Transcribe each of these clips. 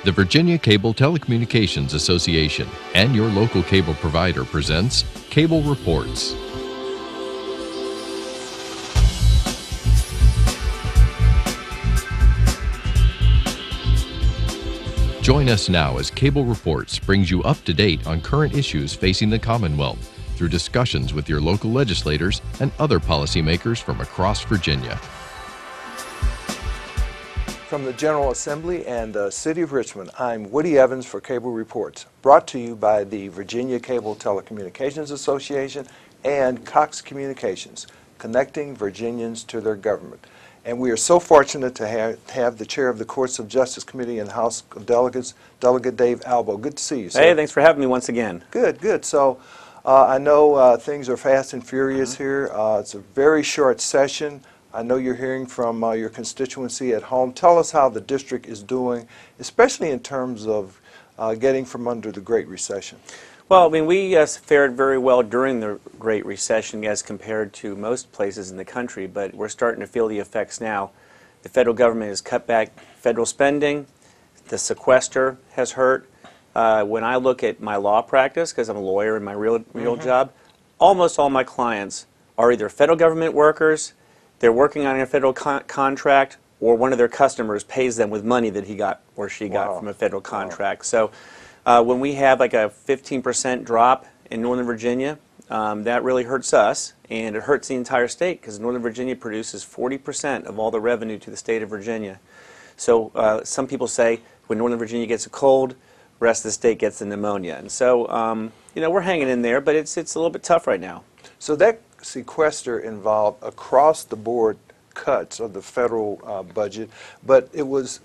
The Virginia Cable Telecommunications Association and your local cable provider presents Cable Reports. Join us now as Cable Reports brings you up to date on current issues facing the Commonwealth through discussions with your local legislators and other policymakers from across Virginia. From the General Assembly and the City of Richmond, I'm Woody Evans for Cable Reports, brought to you by the Virginia Cable Telecommunications Association and Cox Communications, connecting Virginians to their government. And we are so fortunate to have the chair of the Courts of Justice Committee and House of Delegates, Delegate Dave Albo. Good to see you, sir. Hey, thanks for having me once again. Good, good. So I know things are fast and furious here. It's a very short session. I know you're hearing from your constituency at home. Tell us how the district is doing, especially in terms of getting from under the Great Recession. Well, I mean, we fared very well during the Great Recession as compared to most places in the country, but we're starting to feel the effects now. The federal government has cut back federal spending. The sequester has hurt. When I look at my law practice, because I'm a lawyer in my real job, almost all my clients are either federal government workers, they're working on a federal contract, or one of their customers pays them with money that he got or she got from a federal contract. So when we have like a 15% drop in Northern Virginia, that really hurts us, and it hurts the entire state because Northern Virginia produces 40% of all the revenue to the state of Virginia. So some people say when Northern Virginia gets a cold, the rest of the state gets the pneumonia. And so, you know, we're hanging in there, but it's a little bit tough right now. So that sequester involved across-the-board cuts of the federal budget, but it was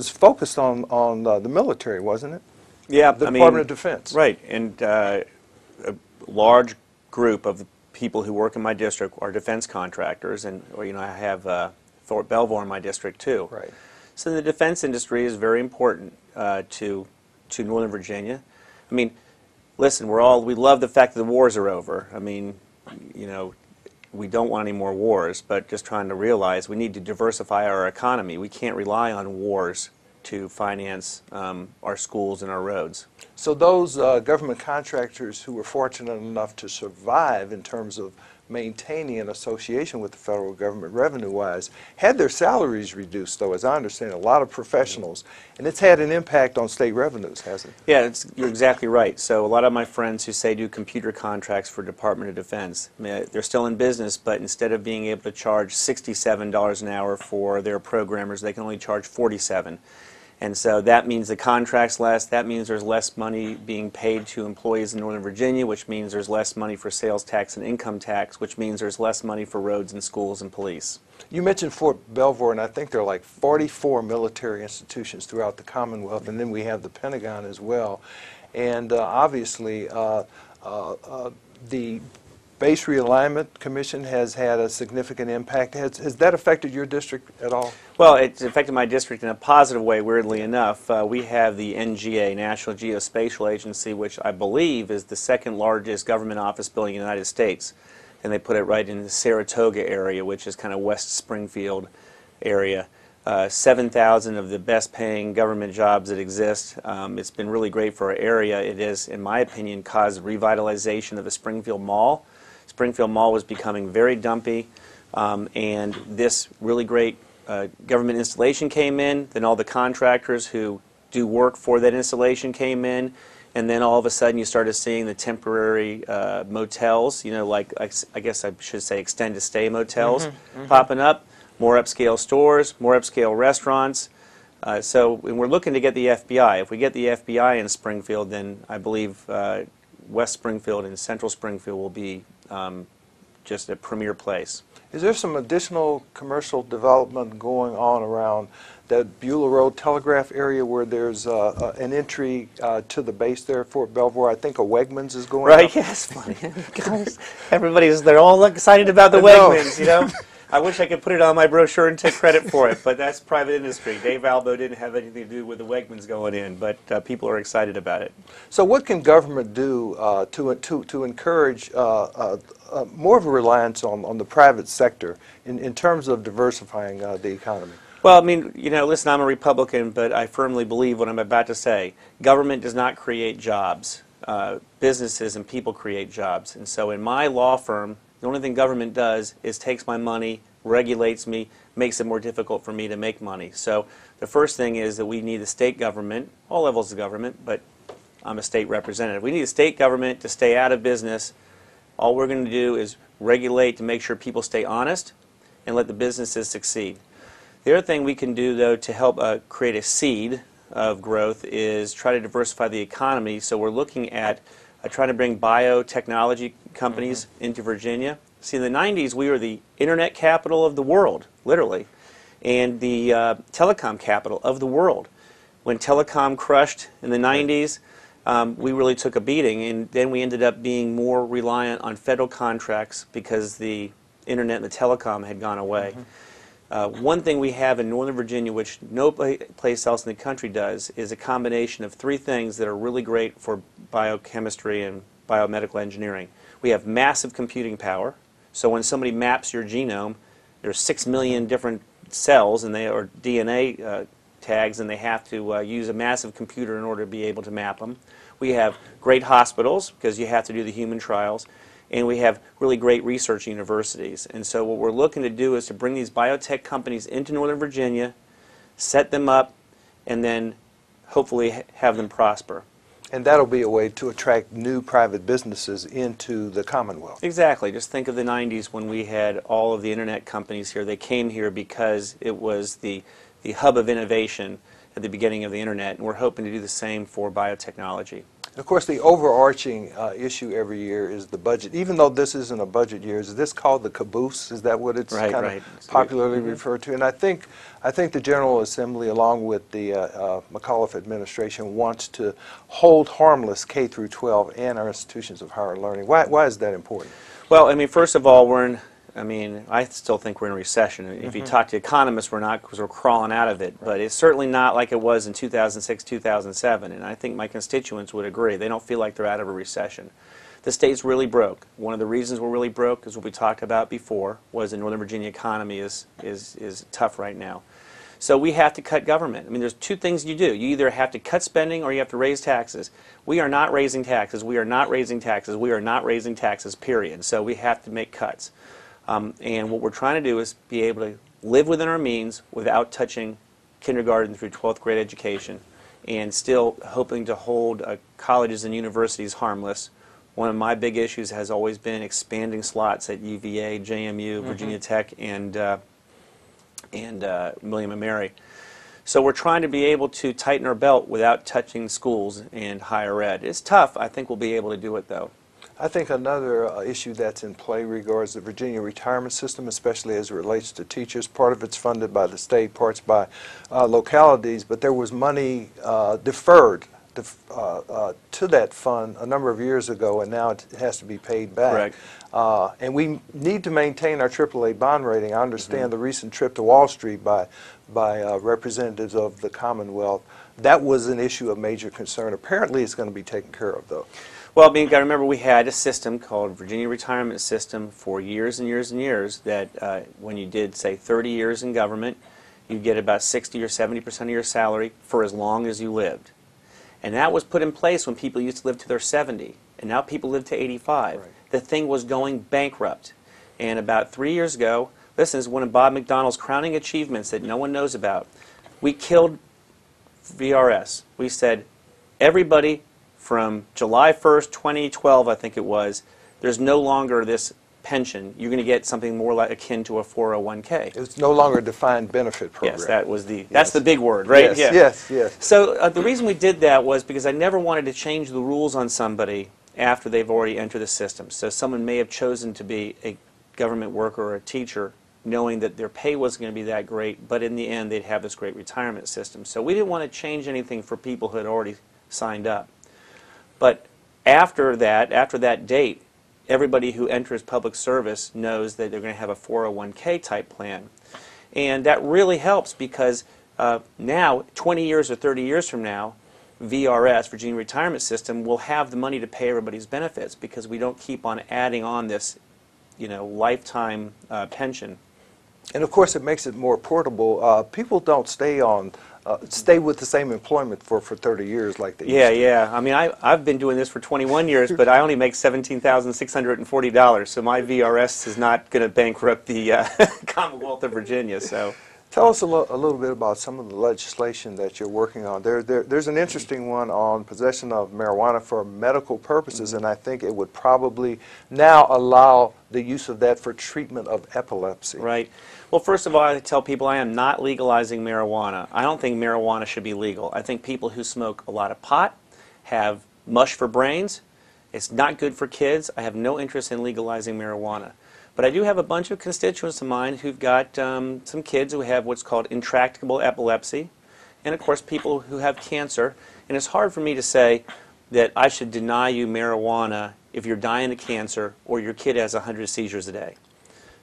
focused on the military, wasn't it? Yeah, the Department of Defense. Right, and a large group of the people who work in my district are defense contractors, and you know, I have Fort Belvoir in my district too. Right. So the defense industry is very important to Northern Virginia. I mean, listen, we love the fact that the wars are over. I mean, you know, we don't want any more wars, but just trying to realize we need to diversify our economy. We can't rely on wars to finance our schools and our roads. So those government contractors who were fortunate enough to survive in terms of maintaining an association with the federal government revenue-wise had their salaries reduced, though, as I understand, a lot of professionals, and it's had an impact on state revenues, hasn't it? Yeah, you're exactly right. So a lot of my friends who say do computer contracts for Department of Defense, they're still in business, but instead of being able to charge $67 an hour for their programmers, they can only charge $47. And so that means the contract's less. That means there's less money being paid to employees in Northern Virginia, which means there's less money for sales tax and income tax, which means there's less money for roads and schools and police. You mentioned Fort Belvoir, and I think there are like 44 military institutions throughout the Commonwealth, and then we have the Pentagon as well. And obviously, the Base Realignment Commission has had a significant impact. Has that affected your district at all? Well, it's affected my district in a positive way, weirdly enough. We have the NGA, National Geospatial Agency, which I believe is the second largest government office building in the United States. And they put it right in the Saratoga area, which is kind of West Springfield area. 7,000 of the best paying government jobs that exist. It's been really great for our area. It has, in my opinion, caused revitalization of the Springfield Mall. Springfield Mall was becoming very dumpy, and this really great government installation came in. Then all the contractors who do work for that installation came in, and then all of a sudden you started seeing the temporary motels, you know, like I guess I should say extended stay motels popping up, more upscale stores, more upscale restaurants. So when we're looking to get the FBI, if we get the FBI in Springfield, then I believe West Springfield and Central Springfield will be just a premier place. Is there some additional commercial development going on around that Beulah Road Telegraph area where there's an entry to the base there at Fort Belvoir? I think a Wegmans is going right, up. yes, funny. Guys, they're all excited about the Wegmans, you know? I wish I could put it on my brochure and take credit for it, but that's private industry. Dave Albo didn't have anything to do with the Wegmans going in, but people are excited about it. So what can government do to encourage more of a reliance on the private sector in terms of diversifying the economy? Well, I mean, you know, listen, I'm a Republican, but I firmly believe what I'm about to say. Government does not create jobs. Businesses and people create jobs. And so in my law firm, the only thing government does is takes my money, regulates me, makes it more difficult for me to make money. So the first thing is that we need a state government, all levels of government, but I'm a state representative. We need a state government to stay out of business. All we're going to do is regulate to make sure people stay honest and let the businesses succeed. The other thing we can do, though, to help create a seed of growth is try to diversify the economy. So we're looking at trying to bring biotechnology companies into Virginia. See, in the 90s, we were the internet capital of the world, literally, and the telecom capital of the world. When telecom crushed in the 90s, we really took a beating, and then we ended up being more reliant on federal contracts because the internet and the telecom had gone away. One thing we have in Northern Virginia, which no place else in the country does, is a combination of three things that are really great for biochemistry and biomedical engineering. We have massive computing power. So when somebody maps your genome, there's 6 million different cells and they are DNA tags, and they have to use a massive computer in order to be able to map them. We have great hospitals because you have to do the human trials. And we have really great research universities. And so what we're looking to do is to bring these biotech companies into Northern Virginia, set them up, and then hopefully have them prosper. And that'll be a way to attract new private businesses into the Commonwealth. Exactly. Just think of the 90s when we had all of the internet companies here. They came here because it was the hub of innovation at the beginning of the internet, and we're hoping to do the same for biotechnology. Of course, the overarching issue every year is the budget. Even though this isn't a budget year, is this called the caboose? Is that what it's kind of popularly referred to? And I think the General Assembly, along with the McAuliffe administration, wants to hold harmless K through 12 and our institutions of higher learning. Why is that important? Well, I mean, first of all, I still think we're in a recession. If you talk to economists, we're not, because we're crawling out of it. But it's certainly not like it was in 2006, 2007. And I think my constituents would agree. They don't feel like they're out of a recession. The state's really broke. One of the reasons we're really broke is what we talked about before, was the Northern Virginia economy is tough right now. So we have to cut government. I mean, there's two things you do. You either have to cut spending or you have to raise taxes. We are not raising taxes. We are not raising taxes. We are not raising taxes, period. So we have to make cuts. And what we're trying to do is be able to live within our means without touching kindergarten through 12th grade education, and still hoping to hold colleges and universities harmless. One of my big issues has always been expanding slots at UVA, JMU, Virginia Tech, and William & Mary. So we're trying to be able to tighten our belt without touching schools and higher ed. It's tough. I think we'll be able to do it, though. I think another issue that's in play regards the Virginia retirement system, especially as it relates to teachers. Part of it's funded by the state, parts by localities, but there was money deferred to that fund a number of years ago, and now it has to be paid back. Correct. And we need to maintain our AAA bond rating. I understand the recent trip to Wall Street by representatives of the Commonwealth. That was an issue of major concern. Apparently it's going to be taken care of, though. Well, I mean, you got to remember we had a system called Virginia Retirement System for years and years and years that when you did, say, 30 years in government, you'd get about 60 or 70% of your salary for as long as you lived. And that was put in place when people used to live to their 70, and now people live to 85. Right. The thing was going bankrupt. And about 3 years ago, this is one of Bob McDonnell's crowning achievements that no one knows about. We killed VRS. We said, everybody from July 1st, 2012, I think it was, there's no longer this pension. You're going to get something more like akin to a 401k. It's no longer a defined benefit program. Yes, that's the big word, right? Yes, yes. So the reason we did that was because I never wanted to change the rules on somebody after they've already entered the system. So someone may have chosen to be a government worker or a teacher knowing that their pay wasn't going to be that great, but in the end they'd have this great retirement system. So we didn't want to change anything for people who had already signed up. But after that date, everybody who enters public service knows that they're going to have a 401k type plan. And that really helps because now, 20 years or 30 years from now, VRS, Virginia Retirement System, will have the money to pay everybody's benefits because we don't keep on adding on this, lifetime pension. And of course, it makes it more portable. People don't stay with the same employment for 30 years like they used to. Yeah. I mean, I've been doing this for 21 years, but I only make $17,640, so my VRS is not going to bankrupt the Commonwealth of Virginia. So, tell us a little bit about some of the legislation that you're working on. There's an interesting one on possession of marijuana for medical purposes, and I think it would probably now allow the use of that for treatment of epilepsy. Right. Well, first of all, I tell people I am not legalizing marijuana. I don't think marijuana should be legal. I think people who smoke a lot of pot have mush for brains. It's not good for kids. I have no interest in legalizing marijuana. But I do have a bunch of constituents of mine who've got some kids who have what's called intractable epilepsy, and of course people who have cancer. And it's hard for me to say that I should deny you marijuana if you're dying of cancer or your kid has 100 seizures a day.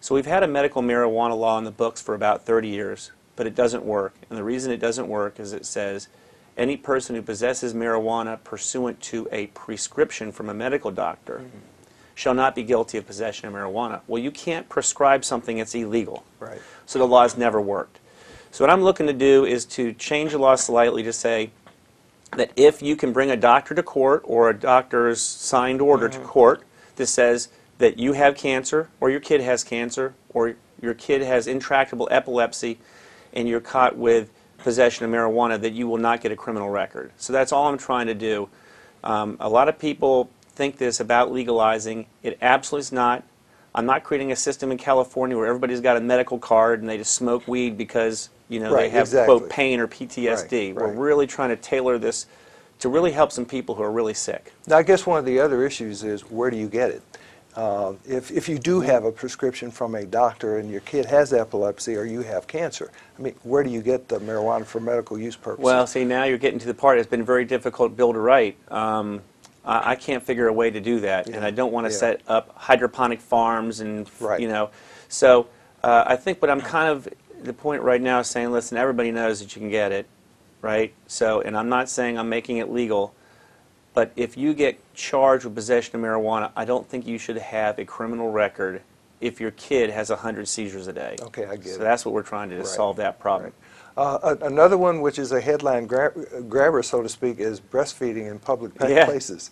So we've had a medical marijuana law in the books for about 30 years, but it doesn't work. And the reason it doesn't work is it says any person who possesses marijuana pursuant to a prescription from a medical doctor shall not be guilty of possession of marijuana. Well, you can't prescribe something that's illegal. Right. So the law's never worked. So what I'm looking to do is to change the law slightly to say that if you can bring a doctor to court or a doctor's signed order to court that says that you have cancer or your kid has cancer or your kid has intractable epilepsy and you're caught with possession of marijuana, that you will not get a criminal record. So that's all I'm trying to do. A lot of people think this about legalizing. It absolutely is not. I'm not creating a system in California where everybody's got a medical card and they just smoke weed because they have, quote, pain or PTSD. Right. We're really trying to tailor this to really help some people who are really sick. Now, I guess one of the other issues is, where do you get it? If you do have a prescription from a doctor and your kid has epilepsy or you have cancer, I mean, where do you get the marijuana for medical use purposes? Well, see, now you're getting to the part that's been very difficult bill to write. I can't figure a way to do that, and I don't want to set up hydroponic farms and, So I think what I'm kind of, the point right now is saying, listen, everybody knows that you can get it, right? So, and I'm not saying I'm making it legal, but if you get charged with possession of marijuana, I don't think you should have a criminal record if your kid has 100 seizures a day. Okay, I get it. So that's what we're trying to do, to solve that problem. Another one, which is a headline grabber, so to speak, is breastfeeding in public places.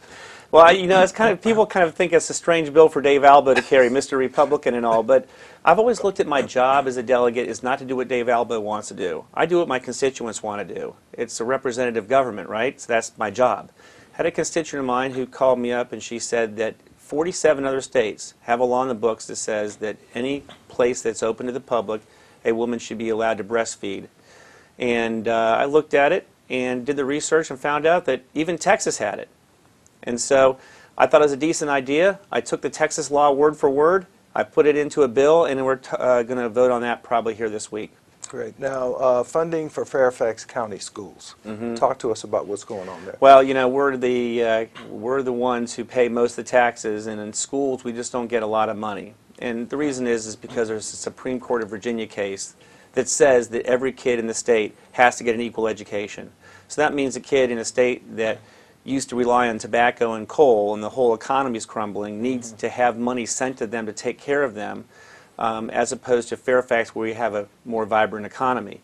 Well, it's kind of, people kind of think it's a strange bill for Dave Albo to carry, Mr. Republican and all, but I've always looked at my job as a delegate is not to do what Dave Albo wants to do. I do what my constituents want to do. It's a representative government, right? So that's my job. I had a constituent of mine who called me up and she said that 47 other states have a law in the books that says that any place that's open to the public, a woman should be allowed to breastfeed. And I looked at it and did the research and found out that even Texas had it. And so I thought it was a decent idea. I took the Texas law word for word. I put it into a bill, and we're going to vote on that probably here this week. Great. Now, funding for Fairfax County schools. Talk to us about what's going on there. Well, we're the ones who pay most of the taxes, and in schools we just don't get a lot of money. And the reason is because there's a Supreme Court of Virginia case that says that every kid in the state has to get an equal education. So that means a kid in a state that used to rely on tobacco and coal and the whole economy is crumbling needs to have money sent to them to take care of them, as opposed to Fairfax where we have a more vibrant economy.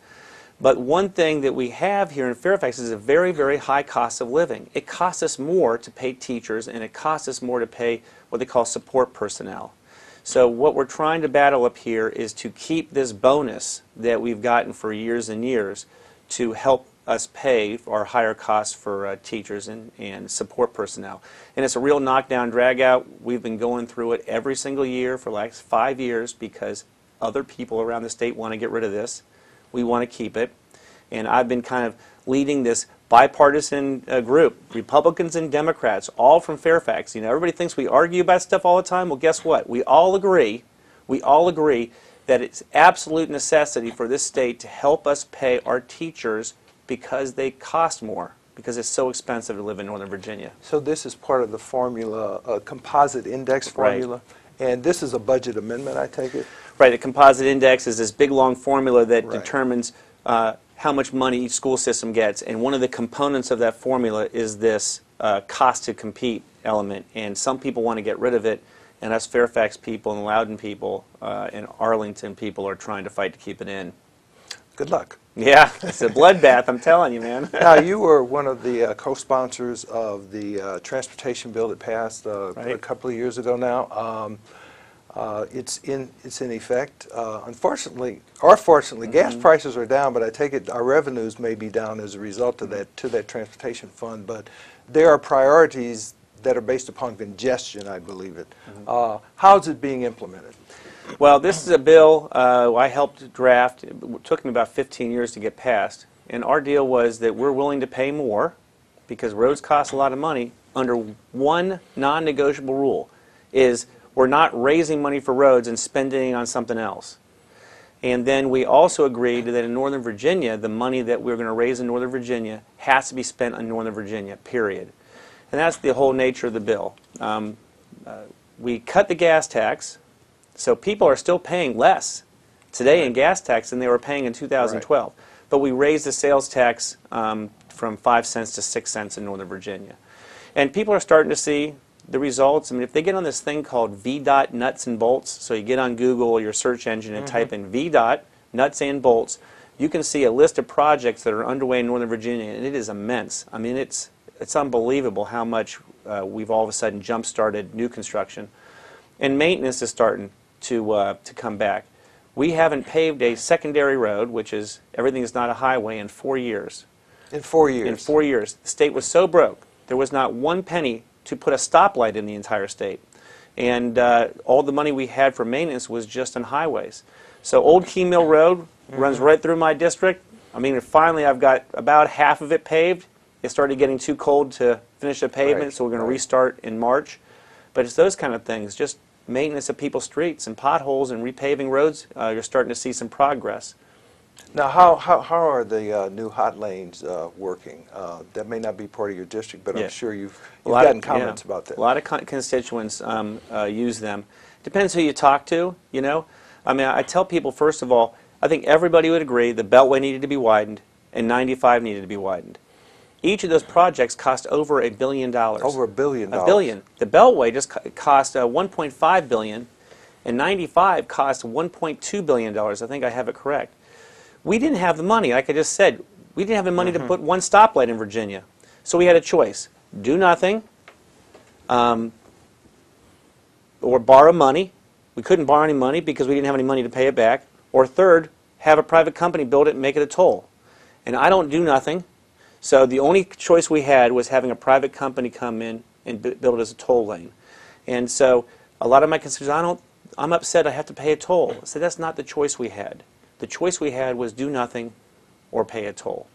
But one thing that we have here in Fairfax is a very, very high cost of living. It costs us more to pay teachers and it costs us more to pay what they call support personnel. So what we're trying to battle up here is to keep this bonus that we've gotten for years and years to help us pay our higher costs for teachers and support personnel. And it's a real knockdown, drag out. We've been going through it every single year for like 5 years because other people around the state want to get rid of this. We want to keep it. And I've been kind of leading this bipartisan group, Republicans and Democrats, all from Fairfax. Everybody thinks we argue about stuff all the time. Well, guess what? We all agree that it's absolute necessity for this state to help us pay our teachers because they cost more, because it's so expensive to live in Northern Virginia. So this is part of the formula, a composite index formula, and this is a budget amendment, I take it? Right, the composite index is this big long formula that determines how much money each school system gets, and one of the components of that formula is this cost to compete element, and some people want to get rid of it, and us Fairfax people and Loudoun people and Arlington people are trying to fight to keep it in. Good luck. Yeah, it's a bloodbath, I'm telling you, man. Now, you were one of the co-sponsors of the transportation bill that passed Right. a couple of years ago now. It's in effect. Unfortunately, or fortunately, gas prices are down, but I take it our revenues may be down as a result of that, to that transportation fund. But there are priorities that are based upon congestion, I believe it. How's it being implemented? Well, this is a bill I helped draft. It took me about 15 years to get passed. And our deal was that we're willing to pay more because roads cost a lot of money under one non-negotiable rule is we're not raising money for roads and spending it on something else. And then we also agreed that in Northern Virginia, the money that we're going to raise in Northern Virginia has to be spent on Northern Virginia, period. And that's the whole nature of the bill. We cut the gas tax. So people are still paying less today in gas tax than they were paying in 2012. Right. But we raised the sales tax from 5 cents to 6 cents in Northern Virginia. And people are starting to see the results. I mean, if they get on this thing called VDOT nuts and bolts, so you get on Google or your search engine and type in VDOT nuts and bolts, you can see a list of projects that are underway in Northern Virginia, and it is immense. I mean, it's unbelievable how much we've all of a sudden jump-started new construction. And maintenance is starting to come back. We haven't paved a secondary road, which is everything is not a highway, in 4 years. In 4 years? In 4 years. The state was so broke, there was not one penny to put a stoplight in the entire state. And all the money we had for maintenance was just on highways. So Old Key Mill Road runs right through my district. I mean, finally I've got about half of it paved. It started getting too cold to finish the pavement, so we're going to restart in March. But it's those kind of things, just maintenance of people's streets and potholes and repaving roads. You're starting to see some progress. Now, how are the new hot lanes working? That may not be part of your district, but I'm sure you've gotten comments about that. A lot of constituents use them. Depends who you talk to, you know. I mean, I tell people, first of all, I think everybody would agree the Beltway needed to be widened and 95 needed to be widened. Each of those projects cost over $1 billion. Over $1 billion. $1 billion. The Beltway just cost $1.5 billion, and 95 cost $1.2 billion. I think I have it correct. We didn't have the money, like I just said. We didn't have the money to put one stoplight in Virginia. So we had a choice. Do nothing, or borrow money. We couldn't borrow any money because we didn't have any money to pay it back. Or third, have a private company build it and make it a toll. And I don't do nothing. So the only choice we had was having a private company come in and build it as a toll lane. And so a lot of my constituents, I'm upset I have to pay a toll. I said, that's not the choice we had. The choice we had was do nothing or pay a toll.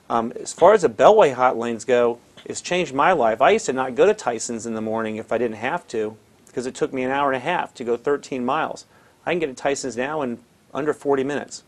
As far as the Beltway hot lanes go, it's changed my life. I used to not go to Tyson's in the morning if I didn't have to because it took me an hour and a half to go 13 miles. I can get to Tyson's now in under 40 minutes.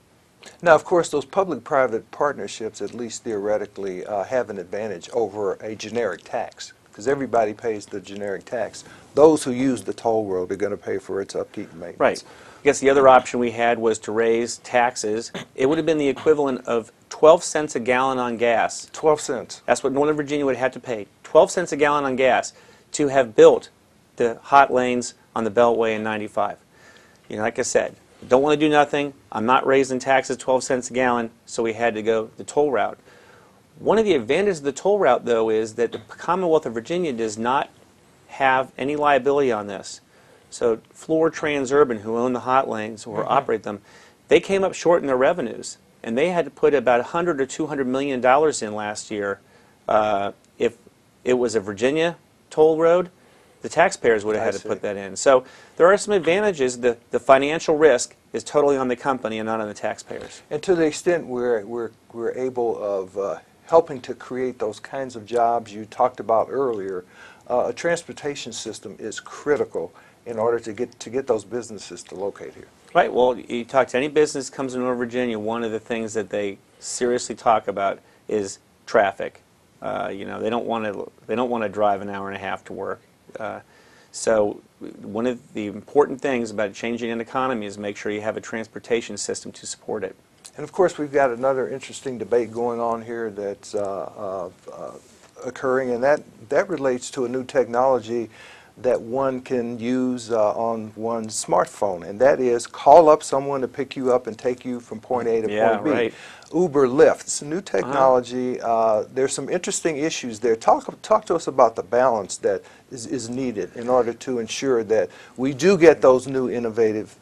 Now, of course, those public-private partnerships, at least theoretically, have an advantage over a generic tax because everybody pays the generic tax. Those who use the toll road are going to pay for its upkeep and maintenance. Right. I guess the other option we had was to raise taxes. It would have been the equivalent of 12 cents a gallon on gas. 12 cents. That's what Northern Virginia would have to pay. 12 cents a gallon on gas to have built the hot lanes on the Beltway and 95. You know, like I said, don't want to do nothing. I'm not raising taxes 12 cents a gallon, so we had to go the toll route. One of the advantages of the toll route, though, is that the Commonwealth of Virginia does not have any liability on this. So Fluor Transurban, who own the hot lanes or operate them, they came up short in their revenues, and they had to put about $100 or $200 million in last year. If it was a Virginia toll road, the taxpayers would have had to put that in. So there are some advantages. The financial risk is totally on the company and not on the taxpayers. And to the extent we're able of helping to create those kinds of jobs you talked about earlier, a transportation system is critical in order to get those businesses to locate here. Right. Well, you talk to any business that comes to Northern Virginia, one of the things that they seriously talk about is traffic. You know, they don't want to drive an hour and a half to work. So one of the important things about changing an economy is make sure you have a transportation system to support it. And of course, we've got another interesting debate going on here that's occurring, and that relates to a new technology that one can use on one's smartphone, and that is call up someone to pick you up and take you from point A to point B. Right. Uber, Lyft, it's a new technology. There's some interesting issues there. Talk to us about the balance that is needed in order to ensure that we do get those new innovative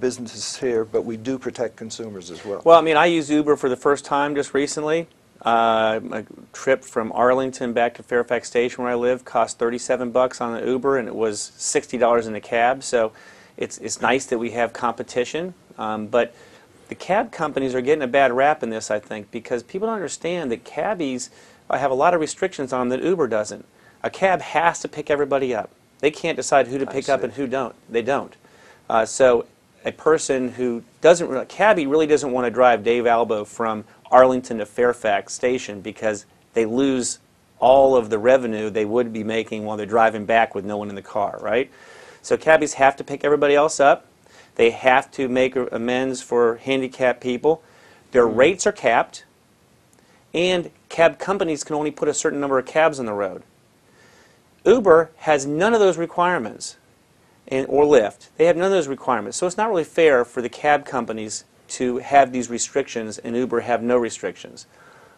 businesses here, but we do protect consumers as well. Well, I mean, I used Uber for the first time just recently. A trip from Arlington back to Fairfax Station where I live cost $37 on an Uber, and it was $60 in a cab. So it's nice that we have competition, but the cab companies are getting a bad rap in this, I think, because people don't understand that cabbies have a lot of restrictions on them that Uber doesn't. A cab has to pick everybody up. They can't decide who to pick up and who don't. They don't. So a person who doesn't, a cabbie really doesn't want to drive Dave Albo from Arlington to Fairfax Station because they lose all of the revenue they would be making while they're driving back with no one in the car, right? So cabbies have to pick everybody else up. They have to make amends for handicapped people. Their rates are capped, and cab companies can only put a certain number of cabs on the road. Uber has none of those requirements, or Lyft. They have none of those requirements. So it's not really fair for the cab companies to have these restrictions and Uber have no restrictions.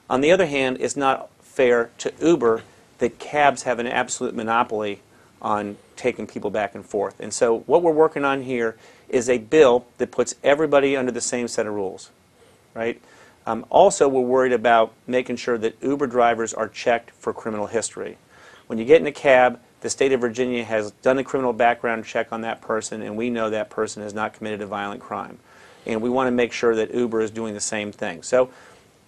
On the other hand, it's not fair to Uber that cabs have an absolute monopoly on taking people back and forth. And so what we're working on here is a bill that puts everybody under the same set of rules, right? Also, we're worried about making sure that Uber drivers are checked for criminal history. When you get in a cab, the state of Virginia has done a criminal background check on that person, and we know that person has not committed a violent crime. And we want to make sure that Uber is doing the same thing. So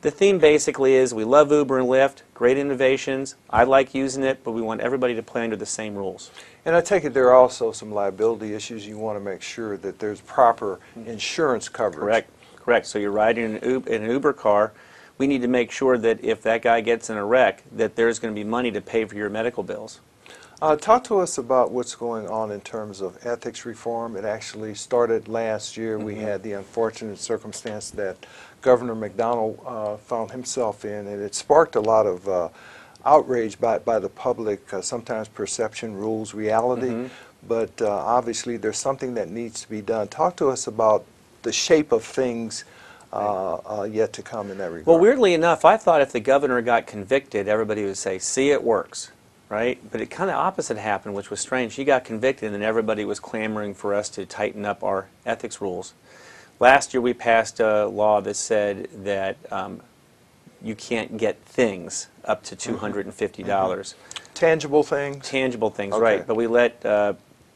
the theme basically is we love Uber and Lyft, great innovations. I like using it, but we want everybody to play under the same rules. And I take it there are also some liability issues. You want to make sure that there's proper insurance coverage. Correct. Correct. So you're riding in an Uber car. We need to make sure that if that guy gets in a wreck, that there's going to be money to pay for your medical bills. Talk to us about what's going on in terms of ethics reform. It actually started last year. We had the unfortunate circumstance that Governor McDonnell found himself in, and it sparked a lot of outrage by the public. Sometimes perception rules reality, but obviously there's something that needs to be done. Talk to us about the shape of things yet to come in that regard. Well, weirdly enough, I thought if the governor got convicted, everybody would say, see, it works. Right? But it kind of opposite happened, which was strange. He got convicted, and then everybody was clamoring for us to tighten up our ethics rules. Last year, we passed a law that said that you can't get things up to $250. Tangible things? Tangible things, Okay. right. But we let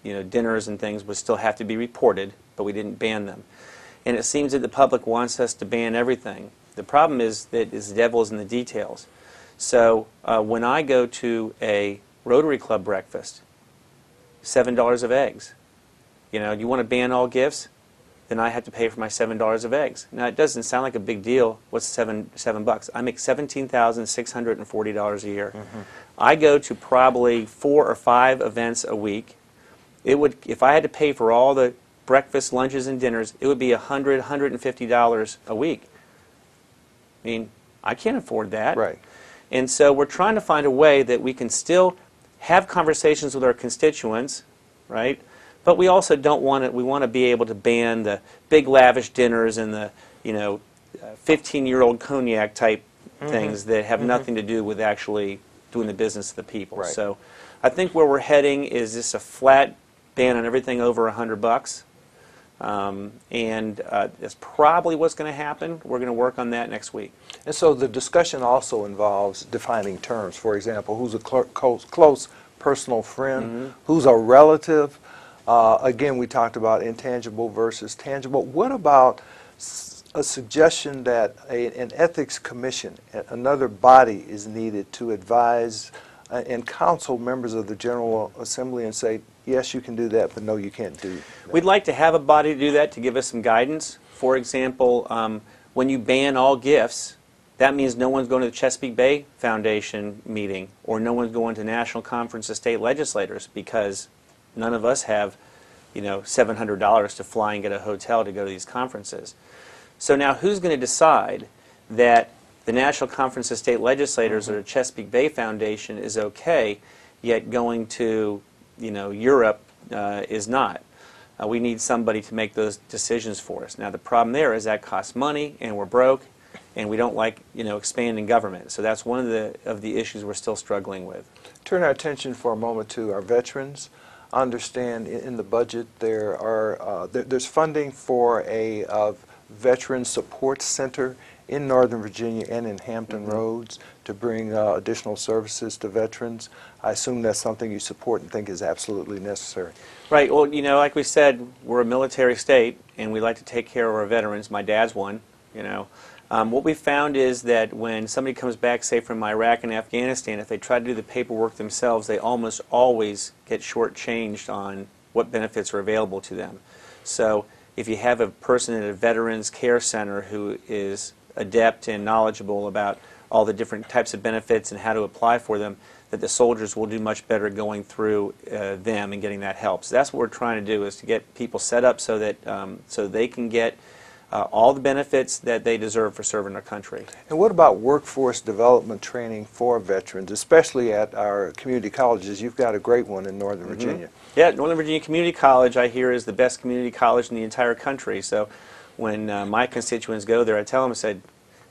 dinners and things would still have to be reported, but we didn't ban them. And it seems that the public wants us to ban everything. The problem is that the devil is in the details. So when I go to a Rotary Club breakfast, $7 of eggs. You want to ban all gifts? Then I have to pay for my $7 of eggs. Now, it doesn't sound like a big deal. What's $7? I make $17,640 a year. I go to probably 4 or 5 events a week. It would, if I had to pay for all the breakfast, lunches, and dinners, it would be $100, $150 a week. I mean, I can't afford that. Right. And so we're trying to find a way that we can still have conversations with our constituents, right? But we also don't want it. We want to be able to ban the big lavish dinners and the 15-year-old cognac type things that have nothing to do with actually doing the business of the people. Right. So I think where we're heading is just a flat ban on everything over $100. And that's probably what's going to happen. We're going to work on that next week. And so the discussion also involves defining terms. For example, who's a close personal friend, who's a relative. Again, we talked about intangible versus tangible. What about a suggestion that an ethics commission, another body, is needed to advise and counsel members of the General Assembly and say, yes, you can do that, but no, you can't do that? We'd like to have a body to do that to give us some guidance. For example, when you ban all gifts, that means no one's going to the Chesapeake Bay Foundation meeting, or no one's going to National Conference of State Legislators, because none of us have, $700 to fly and get a hotel to go to these conferences. So now who's going to decide that the National Conference of State Legislators or the Chesapeake Bay Foundation is okay, yet going to Europe is not. We need somebody to make those decisions for us. Now the problem there is that costs money, and we're broke, and we don't like expanding government. So that's one of the issues we're still struggling with. Turn our attention for a moment to our veterans. I understand in the budget there's funding for a veteran support center in Northern Virginia and in Hampton Roads to bring additional services to veterans. I assume that's something you support and think is absolutely necessary. Right. Well, like we said, we're a military state, and we like to take care of our veterans. My dad's one. What we found is that when somebody comes back, say from Iraq and Afghanistan, if they try to do the paperwork themselves, they almost always get shortchanged on what benefits are available to them. So if you have a person at a Veterans Care Center who is adept and knowledgeable about all the different types of benefits and how to apply for them, that the soldiers will do much better going through them and getting that help. So that's what we're trying to do, is to get people set up so that so they can get all the benefits that they deserve for serving our country. And what about workforce development training for veterans, especially at our community colleges? You've got a great one in Northern Virginia. Yeah, Northern Virginia Community College, I hear, is the best community college in the entire country. So when my constituents go there, I tell them, I said,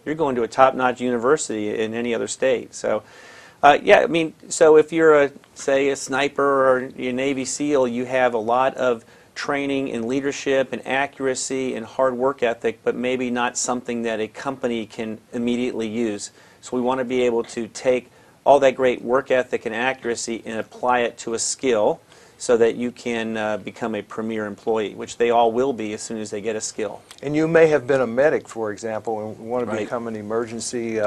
you're going to a top-notch university in any other state. So yeah, I mean, so if you're, say, a sniper or a Navy SEAL, you have a lot of training in leadership and accuracy and hard work ethic, but maybe not something that a company can immediately use. So we want to be able to take all that great work ethic and accuracy and apply it to a skill so that you can become a premier employee, which they all will be as soon as they get a skill. And you may have been a medic, for example, and want to Right. become an emergency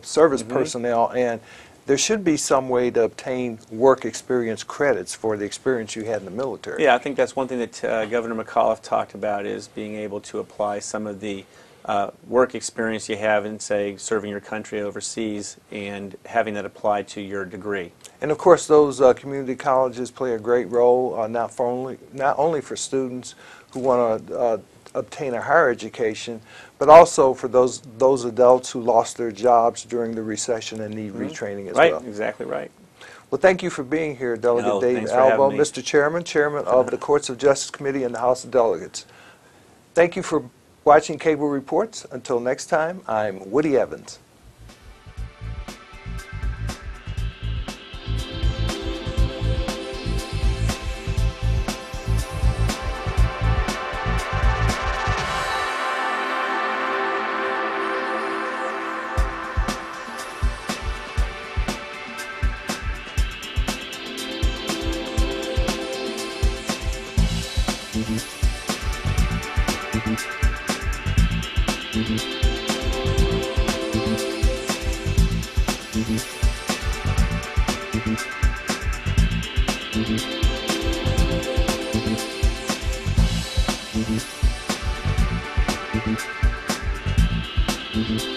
service personnel, and there should be some way to obtain work experience credits for the experience you had in the military. Yeah, I think that's one thing that Governor McAuliffe talked about, is being able to apply some of the work experience you have in, say, serving your country overseas and having that applied to your degree. And of course, those community colleges play a great role, not only for students who want to obtain a higher education, but also for those adults who lost their jobs during the recession and need retraining as well. Right, exactly right. Well, thank you for being here, Delegate No, Dave thanks for Albo, having me. Mr. Chairman, Chairman of the Courts of Justice Committee in the House of Delegates. Thank you for watching Cable Reports. Until next time, I'm Woody Evans. Mm-hmm.